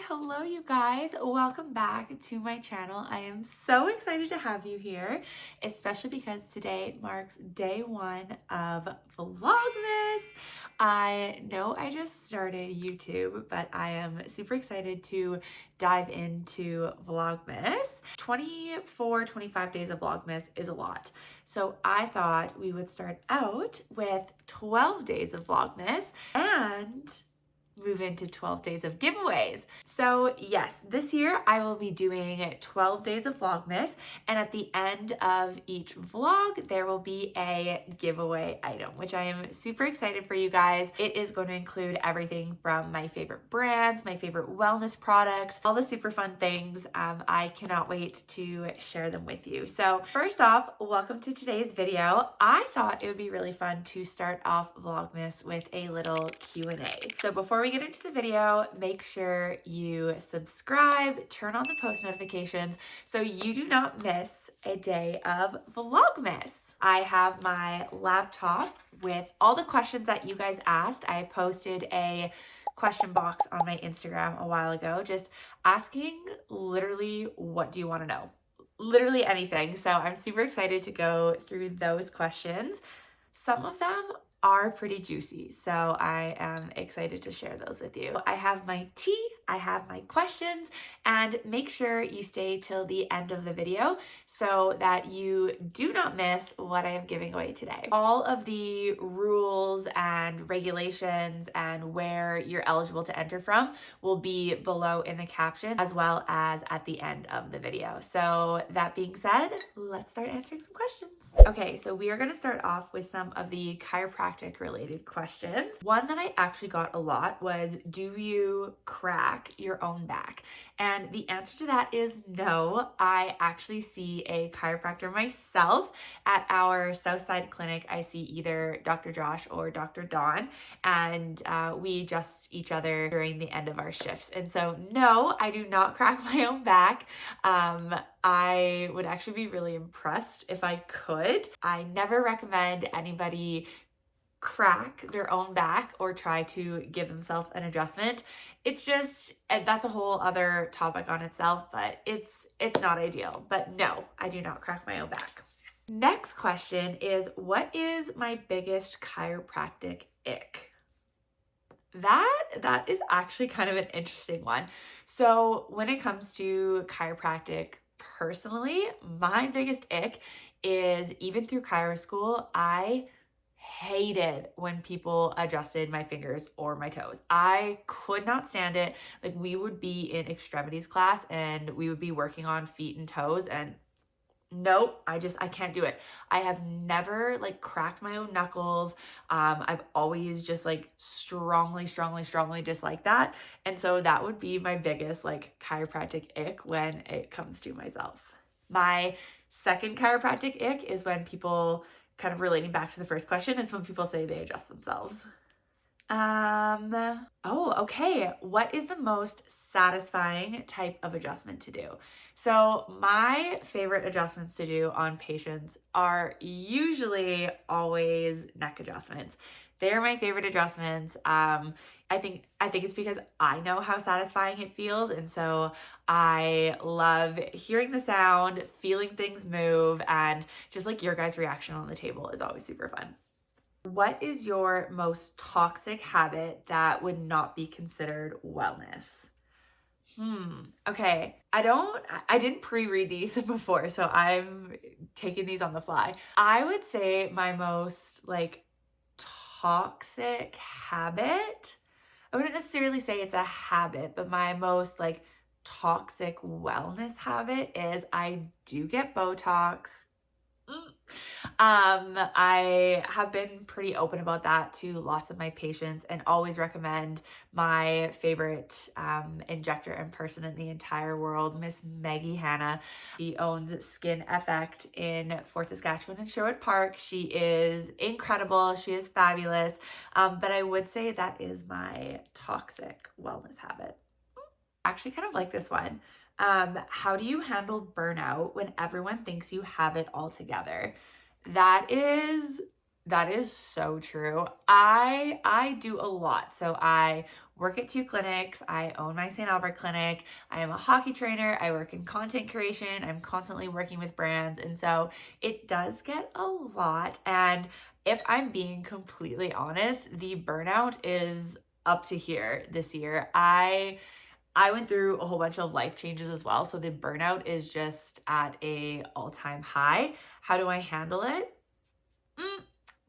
Hello you guys, welcome back to my channel. I am so excited to have you here, especially because today marks day one of Vlogmas. I know I just started YouTube, but I am super excited to dive into Vlogmas. 25 days of Vlogmas is a lot. So I thought we would start out with 12 days of Vlogmas and move into 12 days of giveaways. So yes, this year I will be doing 12 days of Vlogmas, and at the end of each vlog there will be a giveaway item, which I am super excited for you guys. It is going to include everything from my favorite brands, my favorite wellness products, all the super fun things. I cannot wait to share them with you. So first off, welcome to today's video. I thought it would be really fun to start off Vlogmas with a little Q&A. So before we get into the video, make sure you subscribe, turn on the post notifications so you do not miss a day of Vlogmas. I have my laptop with all the questions that you guys asked. I posted a question box on my Instagram a while ago, just asking literally, what do you want to know? Literally anything. So I'm super excited to go through those questions. Some of them are pretty juicy, so I am excited to share those with you. I have my tea, I have my questions, and make sure you stay till the end of the video so that you do not miss what I am giving away today. All of the rules and regulations and where you're eligible to enter from will be below in the caption as well as at the end of the video. So that being said, let's start answering some questions. Okay, so we are going to start off with some of the chiropractic related questions. One that I actually got a lot was, do you crack your own back? And the answer to that is no. I actually see a chiropractor myself. At our Southside clinic, I see either Dr. Josh or Dr. Dawn, and we adjust each other during the end of our shifts. And so no, I do not crack my own back. I would actually be really impressed if I could. I never recommend anybody crack their own back or try to give themselves an adjustment. It's just, that's a whole other topic on itself, but it's not ideal. But no, I do not crack my own back. Next question is, what is my biggest chiropractic ick? That is actually kind of an interesting one. So when it comes to chiropractic, personally, my biggest ick is, even through chiro school, I hated when people adjusted my fingers or my toes. I could not stand it. Like, we would be in extremities class and we would be working on feet and toes, and nope, I can't do it. I have never like cracked my own knuckles. I've always just like strongly disliked that. And so that would be my biggest like chiropractic ick when it comes to myself. My second chiropractic ick is when people, kind of relating back to the first question, is when people say they adjust themselves. Okay. What is the most satisfying type of adjustment to do? So my favorite adjustments to do on patients are usually always neck adjustments. They're my favorite adjustments. I think it's because I know how satisfying it feels, and so I love hearing the sound, feeling things move, and just like your guys' reaction on the table is always super fun. What is your most toxic habit that would not be considered wellness? Okay. I didn't pre-read these before, so I'm taking these on the fly. I would say my most like toxic habit, I wouldn't necessarily say it's a habit, but my most like toxic wellness habit is I do get Botox. I have been pretty open about that to lots of my patients and always recommend my favorite injector and person in the entire world, Miss Maggie Hanna. She owns Skin Effect in Fort Saskatchewan and Sherwood Park. She is incredible. She is fabulous. But I would say that is my toxic wellness habit. I actually kind of like this one. How do you handle burnout when everyone thinks you have it all together? That is That is so true. I do a lot. So I work at 2 clinics. I own my St. Albert clinic. I am a hockey trainer. I work in content creation. I'm constantly working with brands. And so it does get a lot. And if I'm being completely honest, the burnout is up to here this year. I went through a whole bunch of life changes as well. So the burnout is just at a all-time high. How do I handle it?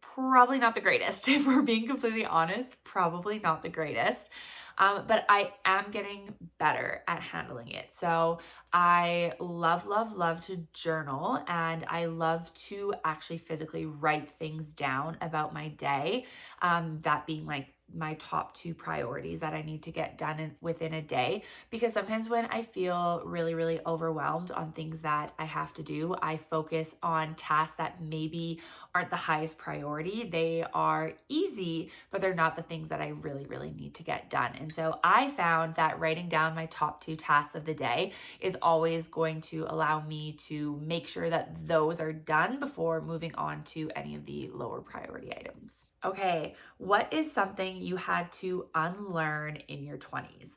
Probably not the greatest. If we're being completely honest, probably not the greatest. But I am getting better at handling it. So I love, love, love to journal, and I love to actually physically write things down about my day. That being like my top 2 priorities that I need to get done within a day. Because sometimes when I feel really, really overwhelmed on things that I have to do, I focus on tasks that maybe aren't the highest priority. They are easy, but they're not the things that I really, really need to get done. And so I found that writing down my top 2 tasks of the day is always going to allow me to make sure that those are done before moving on to any of the lower priority items. Okay, what is something you had to unlearn in your 20s?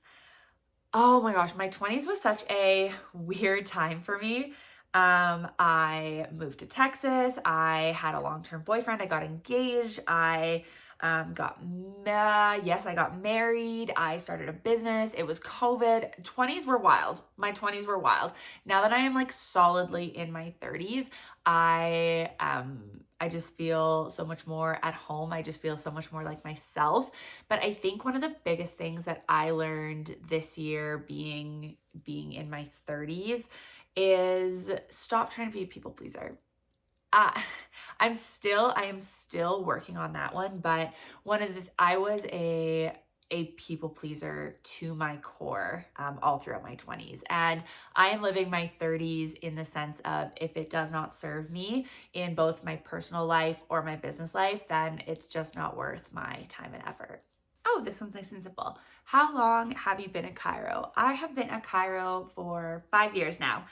Oh my gosh, my 20s was such a weird time for me. I moved to Texas. I had a long-term boyfriend. I got engaged. I got married. I started a business. It was COVID. 20s were wild. My 20s were wild. Now that I am like solidly in my 30s, I just feel so much more at home. I just feel so much more like myself. But I think one of the biggest things that I learned this year being in my 30s is stop trying to be a people pleaser. Uh, I am still working on that one, but I was a people pleaser to my core all throughout my 20s. And I am living my 30s in the sense of if it does not serve me in both my personal life or my business life, then it's just not worth my time and effort. Oh, this one's nice and simple. How long have you been a chiro? I have been a chiro for 5 years now.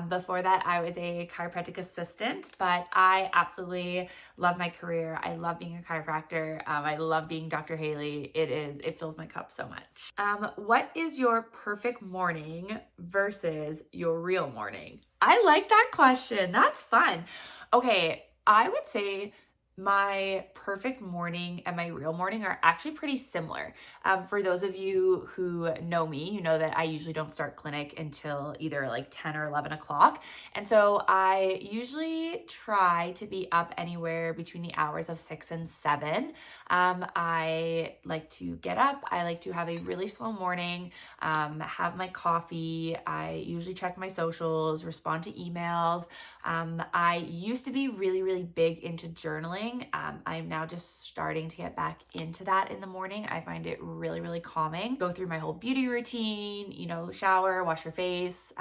Before that, I was a chiropractic assistant, but I absolutely love my career. I love being a chiropractor. I love being Dr. Haley. It fills my cup so much. What is your perfect morning versus your real morning? I like that question. That's fun. Okay, I would say my perfect morning and my real morning are actually pretty similar. For those of you who know me, you know that I usually don't start clinic until either like 10 or 11 o'clock. And so I usually try to be up anywhere between the hours of 6 and 7. I like to get up. I like to have a really slow morning, have my coffee. I usually check my socials, respond to emails. I used to be really, really big into journaling. I'm now just starting to get back into that in the morning. I find it really, really calming. Go through my whole beauty routine, shower, wash your face,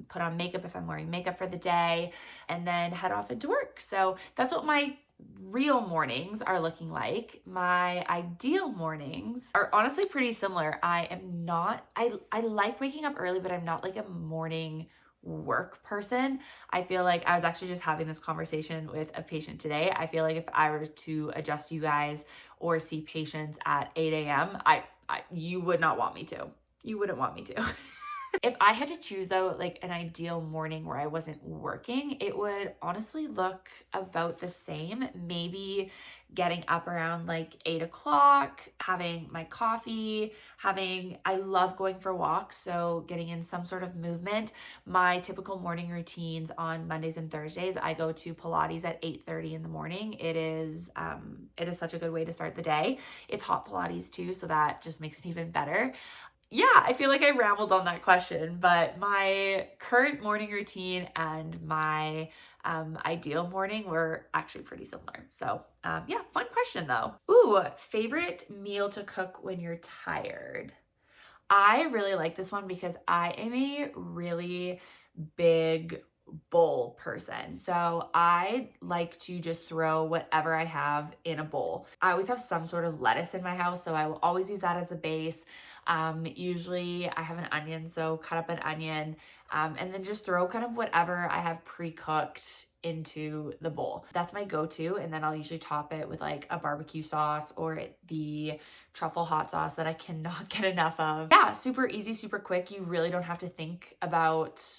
put on makeup if I'm wearing makeup for the day, and then head off into work. So that's what my real mornings are looking like. My ideal mornings are honestly pretty similar. I like waking up early, but I'm not like a morning work person. I feel like I was actually just having this conversation with a patient today. I feel like if I were to adjust you guys or see patients at 8 a.m., you would not want me to. You wouldn't want me to. If I had to choose though, like an ideal morning where I wasn't working, it would honestly look about the same. Maybe getting up around like 8 o'clock, having my coffee, I love going for walks. So getting in some sort of movement. My typical morning routines on Mondays and Thursdays, I go to Pilates at 8:30 in the morning. It is such a good way to start the day. It's hot Pilates too, so that just makes it even better. Yeah, I feel like I rambled on that question, but my current morning routine and my ideal morning were actually pretty similar. So yeah, fun question though. Ooh, favorite meal to cook when you're tired? I really like this one because I am a really big bowl person. So I like to just throw whatever I have in a bowl. I always have some sort of lettuce in my house, so I will always use that as the base. Usually I have an onion, so cut up an onion, and then just throw kind of whatever I have pre-cooked into the bowl. That's my go-to, and then I'll usually top it with like a barbecue sauce or the truffle hot sauce that I cannot get enough of. Yeah, super easy, super quick. You really don't have to think about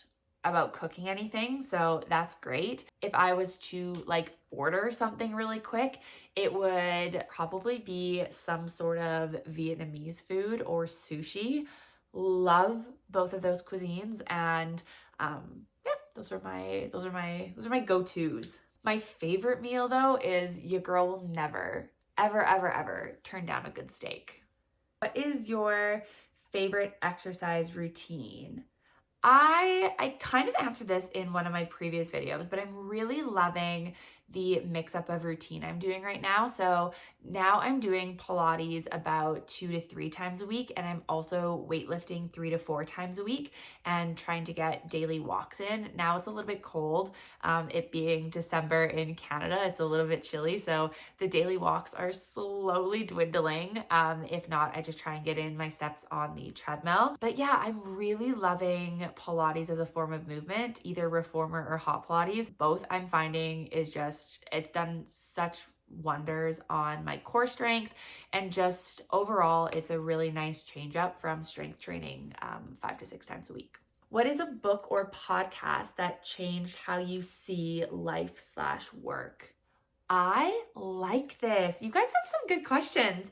cooking anything, so that's great. If I was to like order something really quick, it would probably be some sort of Vietnamese food or sushi. Love both of those cuisines, and yeah, those are my go-tos. My favorite meal though is your girl will never ever turn down a good steak. What is your favorite exercise routine? I kind of answered this in one of my previous videos, but I'm really loving the mix up of routine I'm doing right now. So now I'm doing Pilates about 2 to 3 times a week, and I'm also weightlifting 3 to 4 times a week and trying to get daily walks in. Now it's a little bit cold, it being December in Canada, it's a little bit chilly. So the daily walks are slowly dwindling. If not, I just try and get in my steps on the treadmill. But yeah, I'm really loving Pilates as a form of movement, either reformer or hot Pilates. Both I'm finding is just, it's done such wonders on my core strength, and just overall, it's a really nice change up from strength training 5 to 6 times a week. What is a book or podcast that changed how you see life/work? I like this. You guys have some good questions.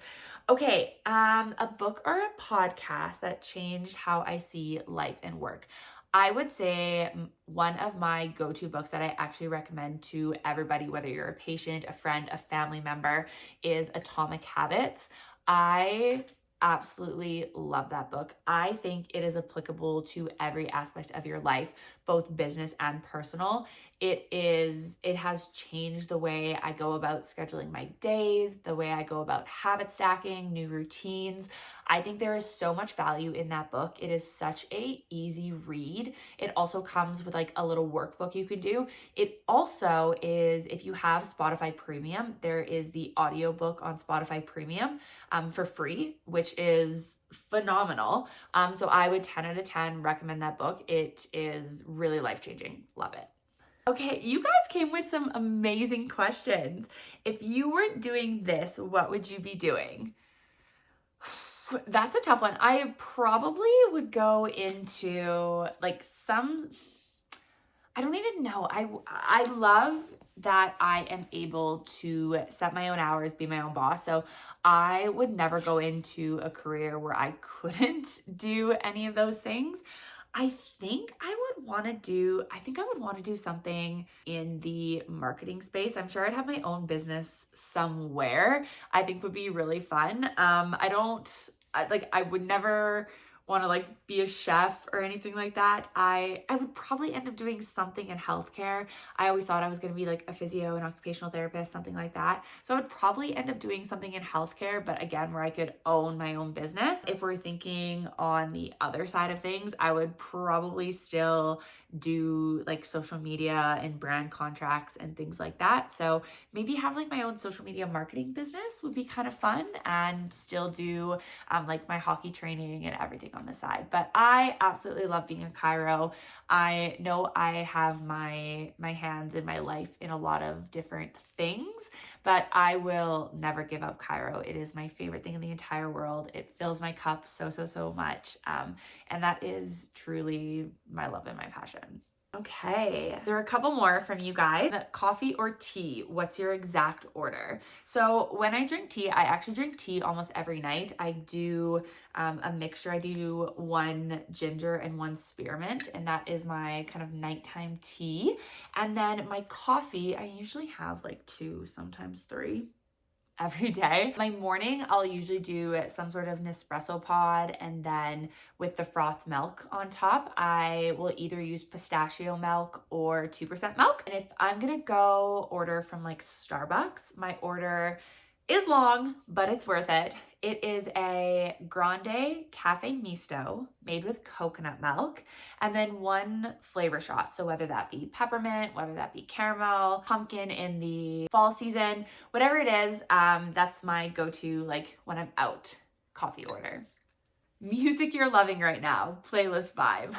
Okay, a book or a podcast that changed how I see life and work. I would say one of my go-to books that I actually recommend to everybody, whether you're a patient, a friend, a family member, is Atomic Habits. I absolutely love that book. I think it is applicable to every aspect of your life, both business and personal. It has changed the way I go about scheduling my days, the way I go about habit stacking, new routines. I think there is so much value in that book. It is such a easy read. It also comes with like a little workbook you can do. It also is, if you have Spotify Premium, there is the audiobook on Spotify Premium for free, which is phenomenal. So I would 10 out of 10 recommend that book. It is really life-changing. Love it. Okay, you guys came with some amazing questions. If you weren't doing this, what would you be doing? That's a tough one. I probably would go into like I don't even know. I love that I am able to set my own hours, be my own boss. So I would never go into a career where I couldn't do any of those things. I think I would want to do something in the marketing space. I'm sure I'd have my own business somewhere. I think would be really fun. I would never want to like be a chef or anything like that. I would probably end up doing something in healthcare. I always thought I was going to be like a physio, an occupational therapist, something like that. So I would probably end up doing something in healthcare, but again, where I could own my own business. If we're thinking on the other side of things, I would probably still do like social media and brand contracts and things like that. So maybe have like my own social media marketing business would be kind of fun, and still do like my hockey training and everything on the side. But I absolutely love being in Cairo. I know I have my hands in my life in a lot of different things, but I will never give up Cairo. It is my favorite thing in the entire world. It fills my cup so much. And that is truly my love and my passion. Okay, there are a couple more from you guys. Coffee or tea? What's your exact order? So when I drink tea, I actually drink tea almost every night. I do a mixture. I do 1 ginger and 1 spearmint, and that is my kind of nighttime tea. And then my coffee, I usually have like 2, sometimes 3 every day. My morning, I'll usually do some sort of Nespresso pod, and then with the frothed milk on top, I will either use pistachio milk or 2% milk. And if I'm gonna go order from like Starbucks, my order is long, but it's worth it. It is a grande cafe misto made with coconut milk, and then one flavor shot. So whether that be peppermint, whether that be caramel, pumpkin in the fall season, whatever it is, that's my go-to like when I'm out coffee order. Music you're loving right now, playlist vibe.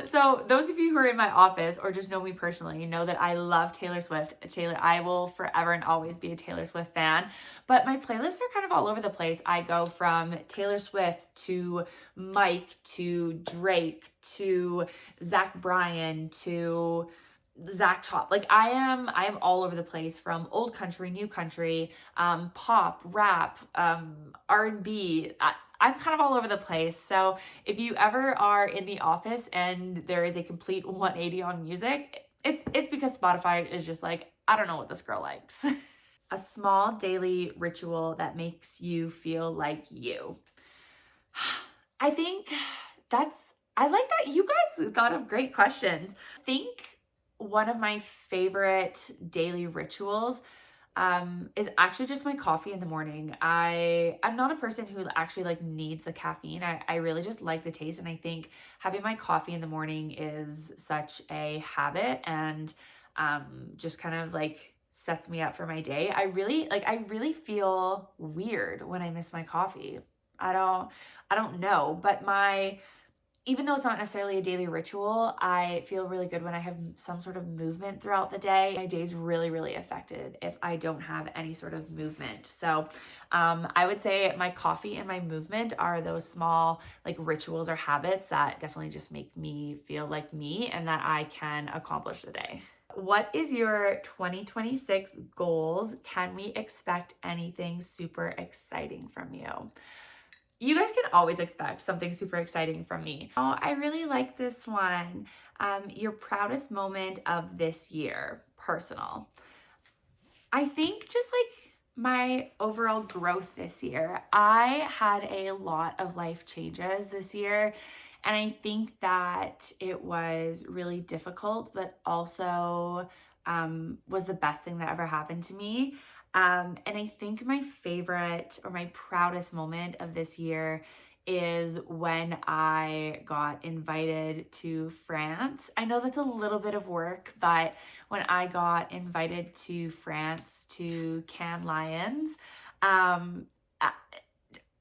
So those of you who are in my office or just know me personally know that I love Taylor Swift. I will forever and always be a Taylor Swift fan, but my playlists are kind of all over the place. I go from Taylor Swift to Mike to Drake to Zach Bryan to Zach Chop. Like I am all over the place, from old country, new country, pop, rap, R&B. I'm kind of all over the place. So if you ever are in the office and there is a complete 180 on music, it's because Spotify is just like, I don't know what this girl likes. A small daily ritual that makes you feel like you. I think I like that you guys thought of great questions. I think one of my favorite daily rituals is actually just my coffee in the morning. I'm not a person who actually like needs the caffeine. I really just like the taste, and I think having my coffee in the morning is such a habit, and just kind of like sets me up for my day. I really feel weird when I miss my coffee. I don't know, but even though it's not necessarily a daily ritual, I feel really good when I have some sort of movement throughout the day. My day's really, really affected if I don't have any sort of movement. So I would say my coffee and my movement are those small like rituals or habits that definitely just make me feel like me and that I can accomplish the day. What is your 2026 goals? Can we expect anything super exciting from you? You guys can always expect something super exciting from me. Oh, I really like this one. Your proudest moment of this year, personal. I think just like my overall growth this year, I had a lot of life changes this year. And I think that it was really difficult, but also was the best thing that ever happened to me. And I think my favorite or my proudest moment of this year is when I got invited to France. I know that's a little bit of work, but when I got invited to France to Cannes Lions, I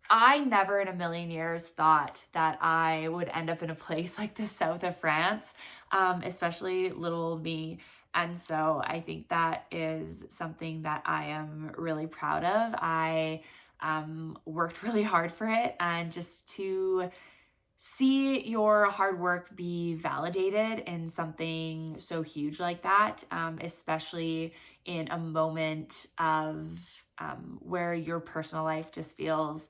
I never in a million years thought that I would end up in a place like the south of France, especially little me. And so I think that is something that I am really proud of. I worked really hard for it, and just to see your hard work be validated in something so huge like that, especially in a moment of where your personal life just feels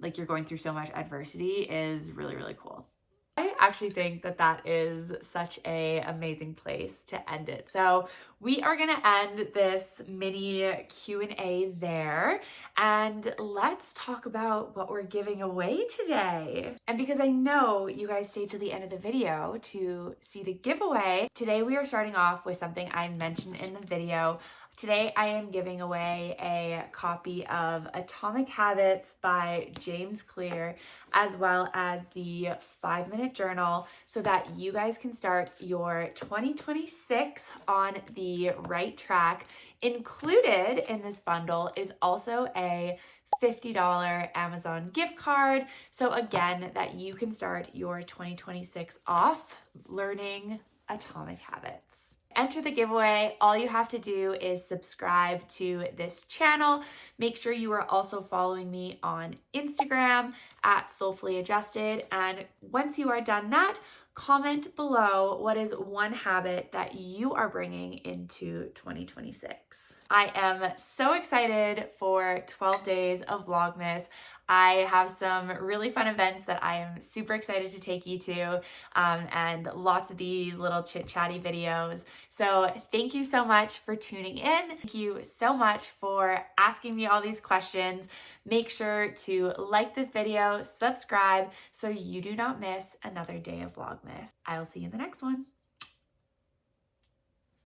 like you're going through so much adversity, is really, really cool. I actually think that that is such a amazing place to end it. So we are going to end this mini Q&A there, and let's talk about what we're giving away today. And because I know you guys stayed to the end of the video to see the giveaway, today we are starting off with something I mentioned in the video. Today I am giving away a copy of Atomic Habits by James Clear, as well as the 5-minute journal, so that you guys can start your 2026 on the right track. Included in this bundle is also a $50 Amazon gift card. So again, that you can start your 2026 off learning Atomic Habits. Enter the giveaway. All you have to do is subscribe to this channel. Make sure you are also following me on Instagram at Soulfully Adjusted. And once you are done that, comment below what is one habit that you are bringing into 2026. I am so excited for 12 days of Vlogmas. I have some really fun events that I am super excited to take you to, and lots of these little chit-chatty videos. So thank you so much for tuning in. Thank you so much for asking me all these questions. Make sure to like this video, subscribe, so you do not miss another day of Vlogmas. I'll see you in the next one.